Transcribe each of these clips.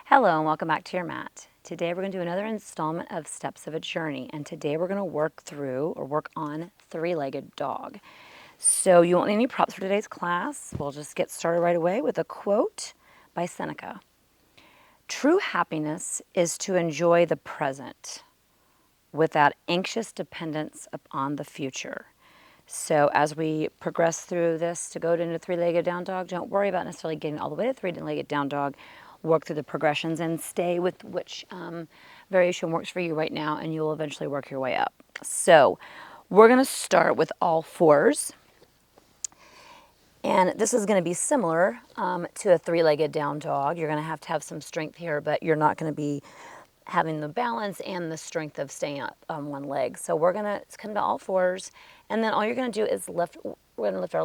Hello and welcome back to your mat. Today we're going to do another installment of Steps of a Journey, and today we're going to work on three-legged dog. So you won't need any props for today's class. We'll just get started right away with a quote by Seneca. True happiness is to enjoy the present without anxious dependence upon the future. So as we progress through this to go into three-legged down dog, don't worry about necessarily getting all the way to three-legged down dog. Work through the progressions and stay with which variation works for you right now, and you'll eventually work your way up. So we're going to start with all fours. And this is going to be similar to a three-legged down dog. You're going to have some strength here, but you're not going to be having the balance and the strength of staying up on one leg. So we're going to come to all fours, and then all you're going to do is we're going to lift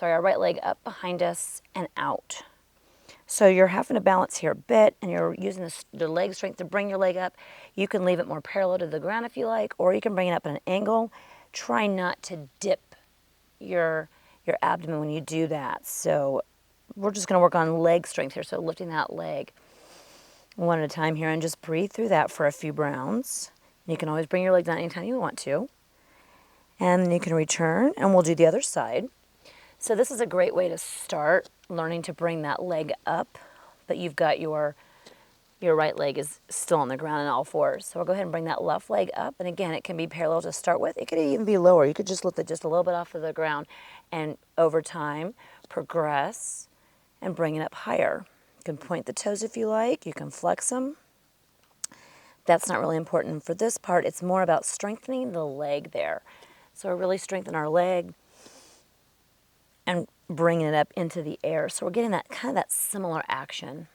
our right leg up behind us and out. So you're having to balance here a bit, and you're using the leg strength to bring your leg up. You can leave it more parallel to the ground if you like, or you can bring it up at an angle. Try not to dip your abdomen when you do that. So we're just going to work on leg strength here, so lifting that leg one at a time here, and just breathe through that for a few rounds. You can always bring your leg down anytime you want to. And then you can return, and we'll do the other side. So this is a great way to start learning to bring that leg up, but you've got your right leg is still on the ground in all fours. So we'll go ahead and bring that left leg up, and again, it can be parallel to start with. It could even be lower. You could just lift it just a little bit off of the ground, and over time, progress and bring it up higher. You can point the toes if you like. You can flex them. That's not really important for this part. It's more about strengthening the leg there. So we're really strengthening our leg and bringing it up into the air. So we're getting that kind of that similar action.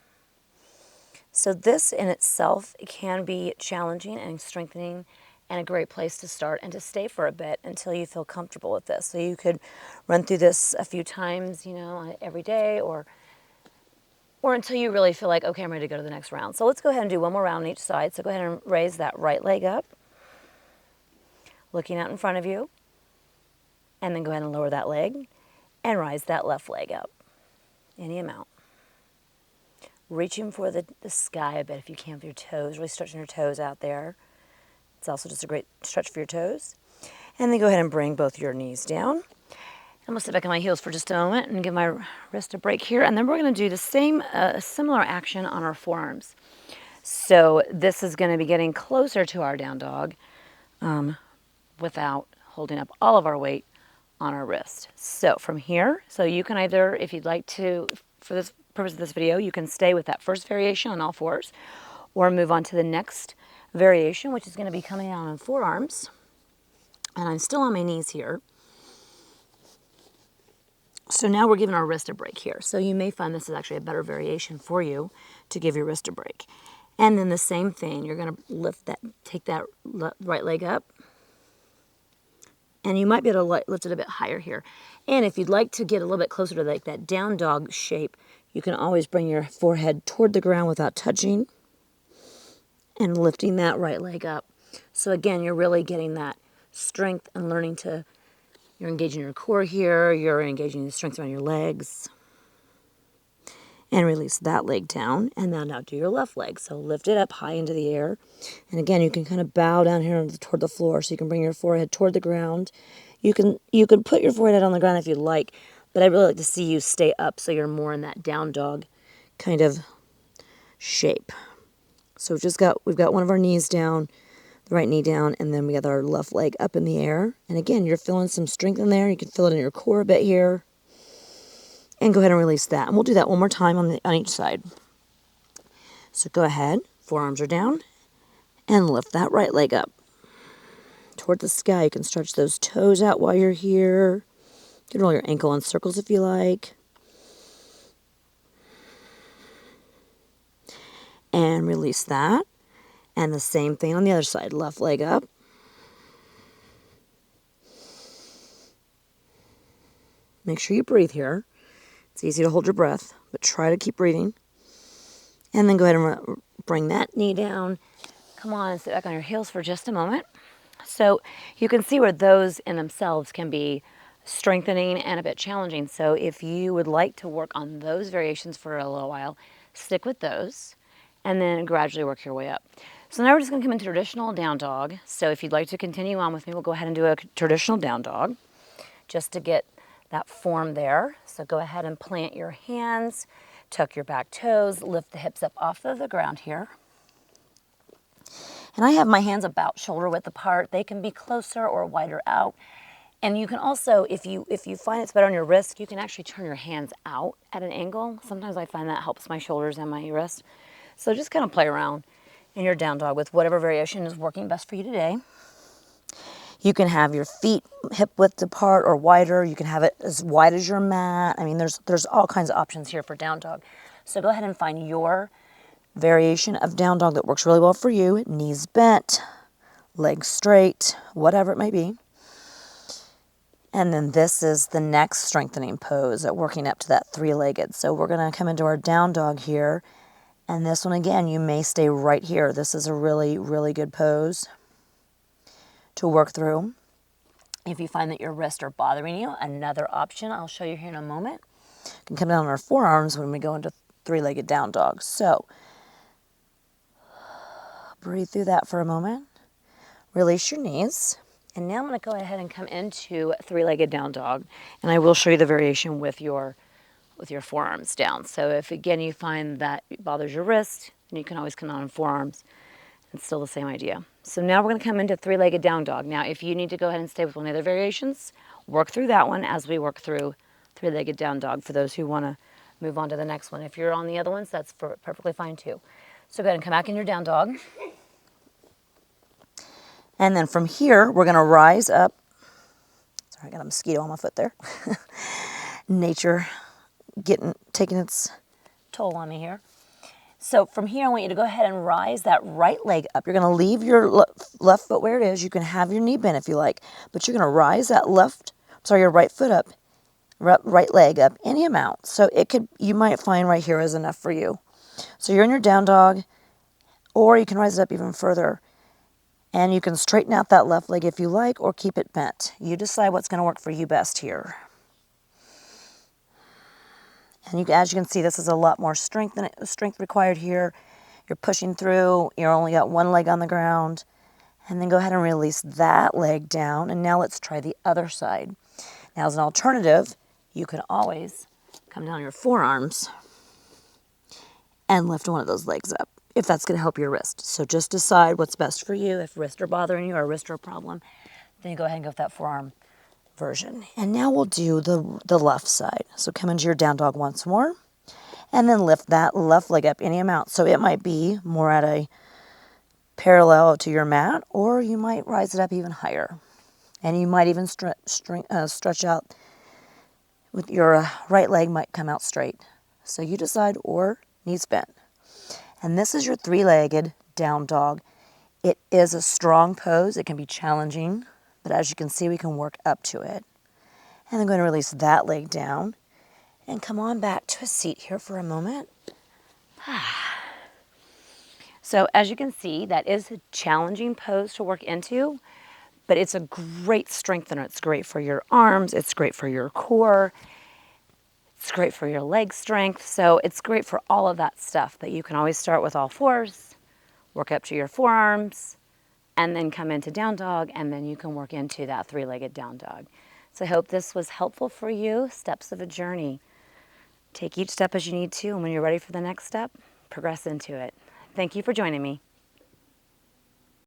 So this in itself can be challenging and strengthening, and a great place to start and to stay for a bit until you feel comfortable with this. So you could run through this a few times, every day, or until you really feel like, okay, I'm ready to go to the next round. So let's go ahead and do one more round on each side. So go ahead and raise that right leg up, looking out in front of you, and then go ahead and lower that leg and rise that left leg up, any amount. Reaching for the sky a bit if you can with your toes, really stretching your toes out there. It's also just a great stretch for your toes. And then go ahead and bring both your knees down. I'm going to sit back on my heels for just a moment and give my wrist a break here. And then we're going to do the same, similar action on our forearms. So this is going to be getting closer to our down dog without holding up all of our weight on our wrist. So from here, so you can either, if you'd like to, for this purpose of this video, you can stay with that first variation on all fours, or move on to the next variation, which is going to be coming out on forearms. And I'm still on my knees here. So now we're giving our wrist a break here. So you may find this is actually a better variation for you to give your wrist a break. And then the same thing, you're going to take that right leg up. And you might be able to lift it a bit higher here. And if you'd like to get a little bit closer to like that down dog shape, you can always bring your forehead toward the ground without touching and lifting that right leg up. So again, you're really getting that strength and learning to, you're engaging your core here, you're engaging the strength around your legs. And release that leg down, and then now do your left leg. So lift it up high into the air. And again, you can kind of bow down here toward the floor, so you can bring your forehead toward the ground. You can put your forehead on the ground if you'd like, but I'd really like to see you stay up so you're more in that down dog kind of shape. So we've got one of our knees down, the right knee down, and then we got our left leg up in the air. And again, you're feeling some strength in there. You can feel it in your core a bit here. And go ahead and release that. And we'll do that one more time on each side. So go ahead, forearms are down, and lift that right leg up toward the sky. You can stretch those toes out while you're here. You can roll your ankle in circles if you like. And release that. And the same thing on the other side. Left leg up. Make sure you breathe here. It's easy to hold your breath, but try to keep breathing. And then go ahead and bring that knee down. Come on and sit back on your heels for just a moment. So you can see where those in themselves can be strengthening and a bit challenging. So if you would like to work on those variations for a little while, stick with those. and then gradually work your way up. So now we're just gonna come into traditional down dog. So if you'd like to continue on with me, we'll go ahead and do a traditional down dog just to get that form there. So go ahead and plant your hands, tuck your back toes, lift the hips up off of the ground here. And I have my hands about shoulder width apart. They can be closer or wider out. And you can also, if you find it's better on your wrist, you can actually turn your hands out at an angle. Sometimes I find that helps my shoulders and my wrist. So just kind of play around in your down dog with whatever variation is working best for you today. You can have your feet hip width apart or wider. You can have it as wide as your mat. I mean, there's all kinds of options here for down dog. So go ahead and find your variation of down dog that works really well for you. Knees bent, legs straight, whatever it may be. And then this is the next strengthening pose at working up to that three-legged. So we're going to come into our down dog here. And this one, again, you may stay right here. This is a really, really good pose to work through. If you find that your wrists are bothering you, another option I'll show you here in a moment. You can come down on our forearms when we go into three-legged down dog. So breathe through that for a moment. Release your knees. And now I'm going to go ahead and come into three-legged down dog. And I will show you the variation with your forearms down. So if, again, you find that it bothers your wrist, you can always come down on forearms. It's still the same idea. So now we're going to come into three-legged down dog. Now, if you need to go ahead and stay with one of the other variations, work through that one as we work through three-legged down dog for those who want to move on to the next one. If you're on the other ones, that's perfectly fine too. So go ahead and come back in your down dog. And then from here, we're going to rise up. Sorry, I got a mosquito on my foot there. Nature taking its toll on me here. So from here, I want you to go ahead and rise that right leg up. You're going to leave your left foot where it is. You can have your knee bent if you like, but you're going to rise that your right foot up, right leg up any amount. So you might find right here is enough for you. So you're in your down dog, or you can rise it up even further. And you can straighten out that left leg if you like, or keep it bent. You decide what's going to work for you best here. And as you can see, this is a lot more strength required here. You're pushing through. You're only got one leg on the ground. And then go ahead and release that leg down. And now let's try the other side. Now, as an alternative, you can always come down your forearms and lift one of those legs up, if that's going to help your wrist. So just decide what's best for you. If wrists are bothering you or wrists are a problem, then you go ahead and go with that forearm version. And now we'll do the left side. So come into your down dog once more, and then lift that left leg up any amount. So it might be more at a parallel to your mat, or you might rise it up even higher. And you might even stretch out with your right leg might come out straight. So you decide, or knees bent. And this is your three-legged down dog. It is a strong pose. It can be challenging, but as you can see, we can work up to it. And I'm going to release that leg down and come on back to a seat here for a moment. So as you can see, that is a challenging pose to work into, but it's a great strengthener. It's great for your arms. It's great for your core. It's great for your leg strength. So it's great for all of that stuff. But you can always start with all fours, work up to your forearms, and then come into down dog, and then you can work into that three-legged down dog. So I hope this was helpful for you. Steps of a journey. Take each step as you need to, and when you're ready for the next step, progress into it. Thank you for joining me.